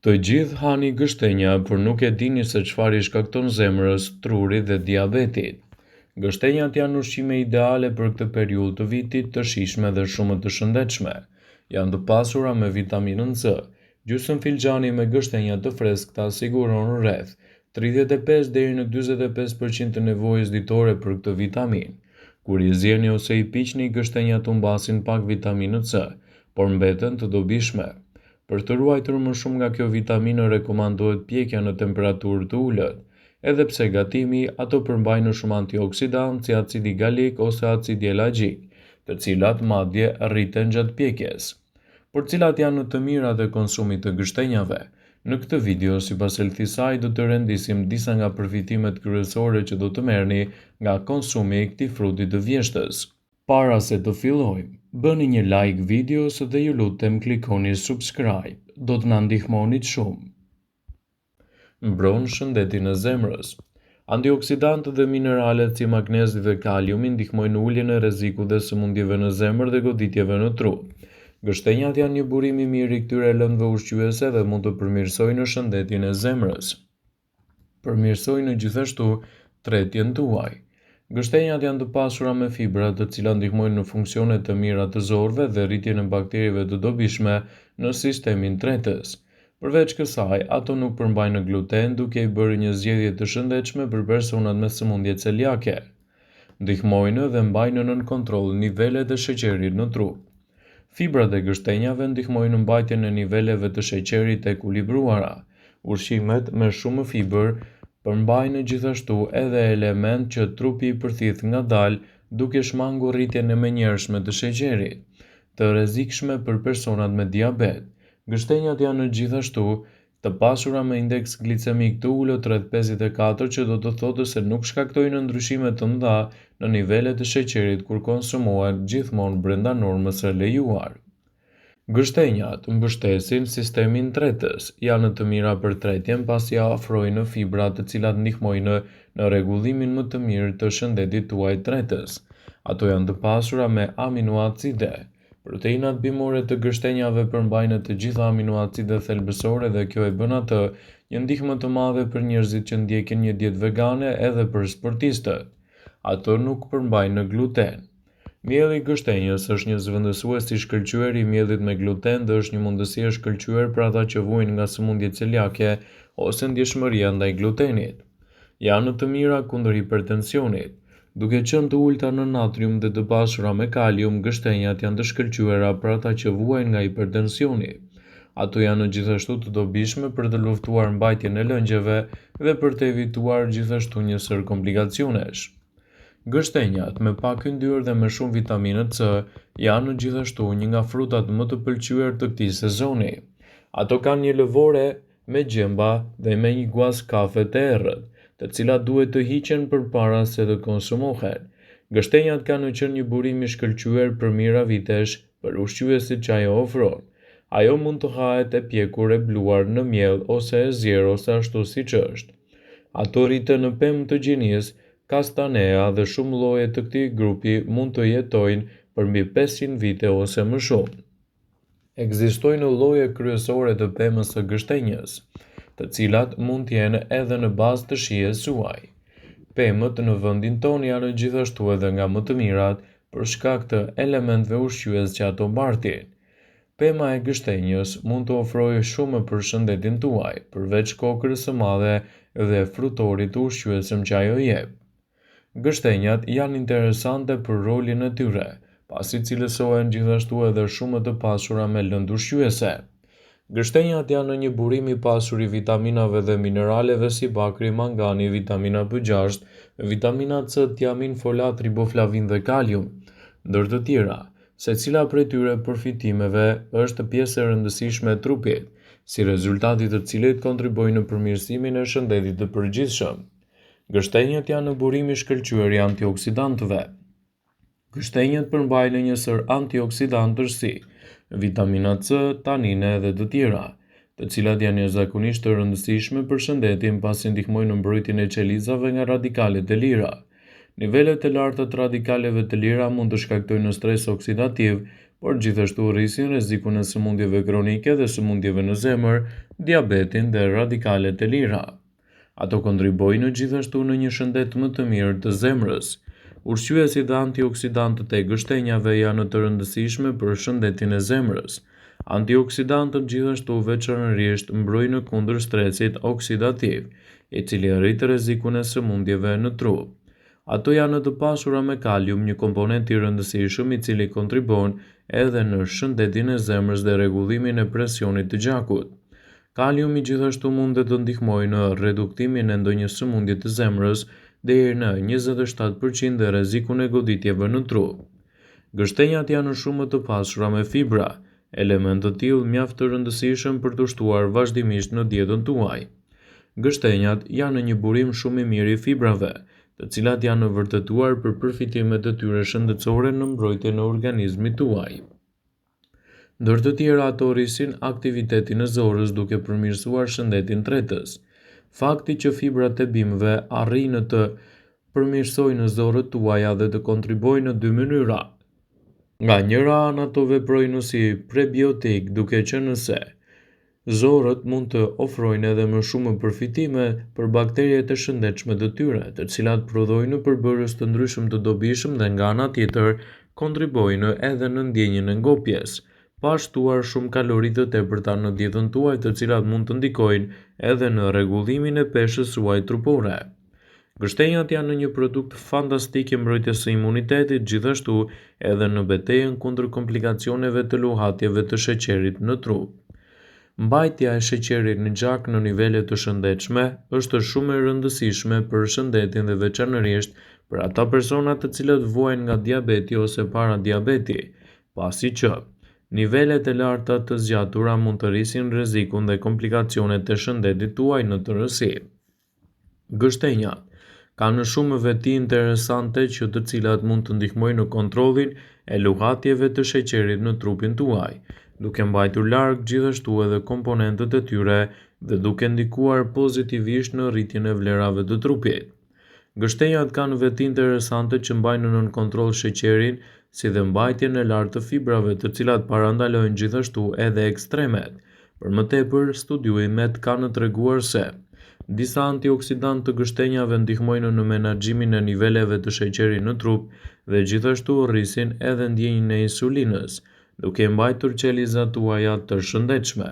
Të gjithë hani gështenja, por nuk e dini se çfarë i shkakton zemrës, trurit dhe diabetit. Gështenjat janë ushqime ideale për këtë periudhë të vitit, të shijshme dhe shumë të shëndetshme. Janë të pasura me vitaminën C. Gjysmë filxhani me gështenja të freskëta siguron rreth 35 deri në 45% të nevojës ditore për këtë vitaminë. Kur i zjeni ose i piqni, gështenjat humbasin pak vitaminë C, por mbeten të dobishme. Për të ruajtur më shumë nga kjo vitaminë rekomandohet pjekja në temperaturë të ulët, edhe pse gatimi ato përmbajnë shumë antioksidantë si acidi galik ose acidi elagjik, të cilat madje rriten gjatë pjekjes. Por cilat janë të mirat e konsumit të gështenjave? Në këtë video, sipas Elthi Saj, do të rendisim disa nga përfitimet kryesore që do të merrni nga konsumi i këtij fruti të vjeshtës. Para se të fillojmë, bëni një like videos dhe ju lutem klikoni subscribe, do të na ndihmonit shumë. Mbron shëndetin e zemrës. Antioksidantët dhe mineralet si magnezi dhe kaliumi ndihmojnë në uljen e rrezikut të sëmundjeve në zemër dhe goditjeve në tru. Gështenjat janë një burim i mirë i këtyre lëndëve ushqyese dhe mund të përmirësojnë shëndetin e zemrës. Përmirësojnë gjithashtu tretjen tuaj. Gështenjat janë të pasura me fibra të cilat ndihmojnë në funksione të mira të zorëve dhe rritjen e bakterieve të dobishme në sistemin tretës. Përveç kësaj, ato nuk përmbajnë gluten, duke i bërë një zgjedhje të shëndetshme për personat me sëmundje celiake. Ndihmojnë dhe mbajnë nën kontroll nivelet e sheqerit në trup. Fibrat e gështenjave ndihmojnë në mbajtjen e niveleve të sheqerit të ekuilibruara. Ushqimet me shumë fibër përmbajnë gjithashtu edhe element që trupi i përthith ngadalë, duke shmangur rritjen e menjëhershme të sheqerit, të rrezikshme për personat me diabet. Gështenjat janë gjithashtu të pasura me indeks glicemik të ulët rreth 54, që do të thotë se nuk shkaktojnë ndryshime të mëdha në nivelet e sheqerit kur konsumohen gjithmonë brenda normës së lejuar. Gështenjat mbështesin sistemin tretës, janë të mira për tretjen pasi ofrojnë fibra të cilat ndihmojnë në rregullimin më të mirë të shëndetit tuaj tretës. Ato janë të pasura me aminoacide. Proteinat bimore të gështenjave përmbajnë të gjitha aminoacidet thelbësore dhe kjo e bën atë një ndihmë të madhe për njerëzit që ndjekin një dietë vegane edhe për sportistët. Ato nuk përmbajnë gluten. Mielli i gështenjës është një zëvendësues i shkëlqyer i miellit me gluten dhe është një mundësi e shkëlqyer për ata që vujnë nga sëmundje celiake ose ndjeshmëria ndaj glutenit. Janë të mira kundër hipertensionit. Duke qenë të ulta në natrium dhe të pasura me kalium, gështenjat janë të shkëlqyera për ata që vuajnë nga hipertensioni. Ato janë gjithashtu të dobishme për të luftuar mbajtjen e lëngjeve dhe për të evituar gjithashtu një sër komplikacionesh. Gështenjat me pak yndyrë dhe me shumë vitaminë C janë gjithashtu një nga frutat më të pëlqyer të këtij sezoni. Ato kanë një lëvore me gjemba dhe me një guas kafe të errët, të cilat duhet të hiqen përpara se të konsumohen. Gështenjat kanë qenë një burim i shkëlqyer për mijëra vitesh për ushqyesit që ajo ofron. Ajo mund të hahet e pjekur, e bluar në miell ose e zier ose ashtu siç është. Ato rriten në pemë të gjinisë, kastanea dhe shumë lloje të këtij grupi mund të jetojnë për mbi 500 vite ose më shumë. Ekzistojnë lloje kryesore të pemës së gështenjës, të cilat mund të jenë edhe në bazë të shijes suaj. Pemët në vendin tonë janë gjithashtu edhe nga më të mirat për shkak të elementeve ushqyes që ato mbartin. Pema e gështenjës mund të ofrojë shumë për shëndetin tuaj, përveç kokrës së madhe dhe frutorit të ushqyesëm që ajo jep. Gështenjat janë interesante për rolin e tyre, pasi cilësohen gjithashtu edhe shumë të pasura me lëndë ushqyese. Gështenjat janë një burim i pasur i vitaminave dhe mineraleve si bakri, mangani, vitamina B6, vitamina C, tiamin, folat, riboflavin dhe kalium, ndër të tjera. Secila prej tyre përfitimeve është pjesë e rëndësishme e trupit, si rezultati të cilit kontribojnë në përmirësimin e shëndetit të përgjithshëm. Gështenjat janë në burim i shkëlqyer i antioksidantëve. Gështenjat përmbajnë një sër antioksidantësh si vitamina C, tanine dhe të tjera, të cilat janë jashtëzakonisht të rëndësishme për shëndetin pasi ndihmojnë në mbrojtjen e qelizave nga radikalet e lira. Nivelet e larta të radikaleve të lira mund të shkaktojnë stres oksidativ, por gjithashtu rrisin rrezikun e sëmundjeve kronike dhe sëmundjeve në zemër, diabetin dhe radikalet e lira. Ato kontribojnë gjithashtu në një shëndet më të mirë të zemrës. Ushqyesit dhe antioksidantët e gështenjave janë të rëndësishme për shëndetin e zemrës. Antioksidantët gjithashtu veçanërisht mbrojnë kundër stresit oksidativ, i cili arrit rrezikun e sëmundjeve në trup. Ato janë të pasura me kalium, një komponent i rëndësishëm i cili kontribon edhe në shëndetin e zemrës dhe rregullimin e presionit të gjakut. Kaliumi gjithashtu mund të ndihmojë në reduktimin e ndonjë sëmundje të zemrës deri në 27% dhe rrezikun e goditjeve në trup. Gështenjat janë shumë të pasura me fibra, element të tillë mjaft të rëndësishëm për të shtuar vazhdimisht në dietën tuaj. Gështenjat janë një burim shumë i mirë i fibrave, të cilat janë vërtetuar për përfitimet e tyre shëndetësore në mbrojtjen e organizmit tuaj. Ndër të tjera ato rrisin aktivitetin e zorës duke përmirësuar shëndetin tretës. Fakti që fibrat e bimëve arrijnë të përmirësojnë zorët tuaja dhe të kontribojnë në dy mënyra. Nga njëra anë ato veprojnë si prebiotik, duke qenë se zorët mund të ofrojnë edhe më shumë përfitime për bakteriet e shëndetshme të tyre, të cilat prodhojnë përbërës të ndryshëm të dobishëm dhe nga ana tjetër kontribojnë edhe në ndjenjën e ngopjes, pa shtuar shumë kalori të tepërta në dietën tuaj, të cilat mund të ndikojnë edhe në rregullimin e peshës suaj trupore. Gështenjat janë një produkt fantastik i mbrojtjes së imunitetit, gjithashtu edhe në betejën kundër komplikacioneve të luhatjeve të sheqerit në trup. Mbajtja e sheqerit në gjak në nivele të shëndetshme është shumë e rëndësishme për shëndetin dhe veçanërisht për ata persona të cilët vuajnë nga diabeti ose paradiabeti, pasi që nivelet e larta të zgjatura mund të rrisin rrezikun dhe komplikacionet e shëndetit tuaj në tërësi. Gështenjat kanë shumë veti interesante që të cilat mund të ndihmojnë në kontrollin e luhatjeve të sheqerit në trupin tuaj, duke mbajtur larg gjithashtu edhe komponentët e tyre dhe duke ndikuar pozitivisht në rritjen e vlerave të trupit. Gështenjat kanë veti interesante që mbajnë nën kontroll sheqerin, si dhe mbajtjen e lartë të fibrave, të cilat parandalojnë gjithashtu edhe ekstremet. Për më tepër, studimet kanë treguar se disa antioksidantë të gështenjave ndihmojnë në menaxhimin e niveleve të sheqerit në trup dhe gjithashtu rrisin edhe ndjenjën e insulinës, duke mbajtur qelizat tuaja të shëndetshme.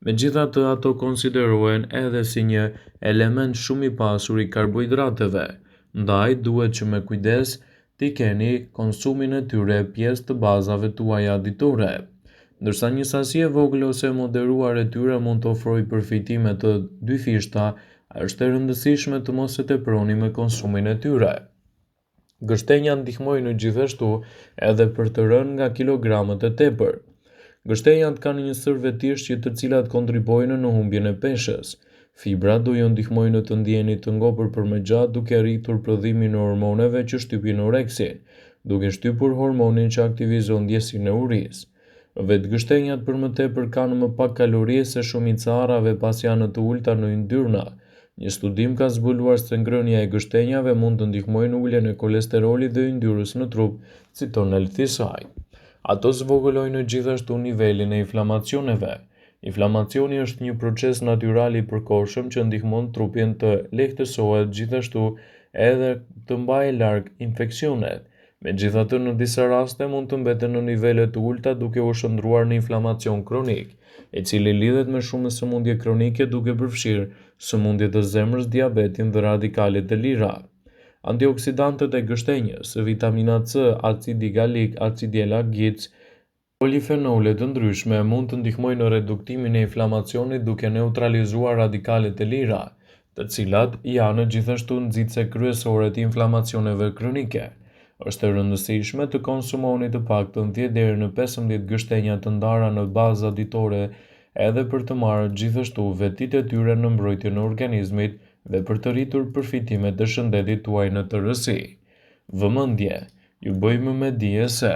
Megjithatë, ato konsiderohen edhe si një element shumë i pasur i karbohidrateve, ndaj duhet që me kujdes t'i keni konsumin e tyre pjesë të bazave tuaja ditore. Ndërsa një sasi e vogël ose e moderuar e tyre mund të ofrojë përfitime të dyfishta, është e rëndësishme të mos e teproni me konsumin e tyre. Gështenjat ndihmojnë gjithashtu edhe për të rënë nga kilogramët e tepër. Gështenjat kanë një sër vetish të cilat kontribojnë në humbjen e peshës. Fibrat do ju ndihmojnë të ndjeni të ngopur për më gjatë, duke rritur prodhimin e hormoneve që shtypin oreksin, duke shtypur hormonin që aktivizon ndjesinë e urisë. Vetë gështenjat për më tepër kanë më pak kalori se shumica e arrave pasi janë të ulta në yndyrna. Një studim ka zbuluar se ngrënia e gështenjave mund të ndihmojë në uljen e kolesterolit dhe yndyrës në trup, citon Elthisaj. Ato zvogëlojnë gjithashtu nivelin e inflamacioneve. Inflamacioni është një proces natyral i përkohshëm që ndihmon trupin të lehtësohet, gjithashtu edhe të mbajë larg infeksionet. Megjithatë, në disa raste mund të mbetet në nivele të ulta duke u shndruar në inflamacion kronik, i cili lidhet me shumë sëmundje kronike duke përfshirë sëmundje të zemrës, diabetin dhe radikalet e lira. Antioksidantët e gështenjës, vitamina C, acidi galik, acidi elagic, polifenole të ndryshme mund të ndihmojnë në reduktimin e inflamacionit duke neutralizuar radikalet e lira, të cilat janë gjithashtu nxitse kryesore të inflamacioneve kronike. Është e rëndësishme të konsumoni të paktën 10 deri në 15 gështenja të ndara në baza ditore, edhe për të marrë gjithashtu vetitë e tyre në mbrojtjen e organizmit dhe për të rritur përfitimet e shëndetit tuaj në tërësi. Vëmendje, ju bëjmë me dije se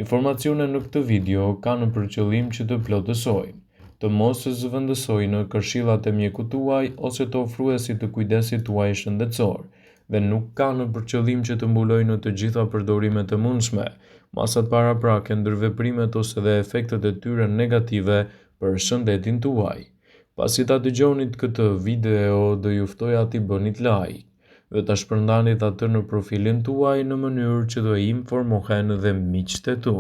informacionet në këtë video kanë për qëllim që të plotësojnë, të mos zëvendësojnë këshillat e mjekut tuaj ose të ofruesit të kujdesit tuaj shëndetësor, dhe nuk kanë për qëllim që të mbulojnë të gjitha përdorimet e mundshme, masat paraprake, ndërveprimet ose dhe efektet e tyre negative për shëndetin tuaj. Pasi ta dëgjonit këtë video, do ju ftoj ati bënit like dhe ta shpërndanit atë në profilin tuaj në mënyrë që do informohen dhe miqtë e tu.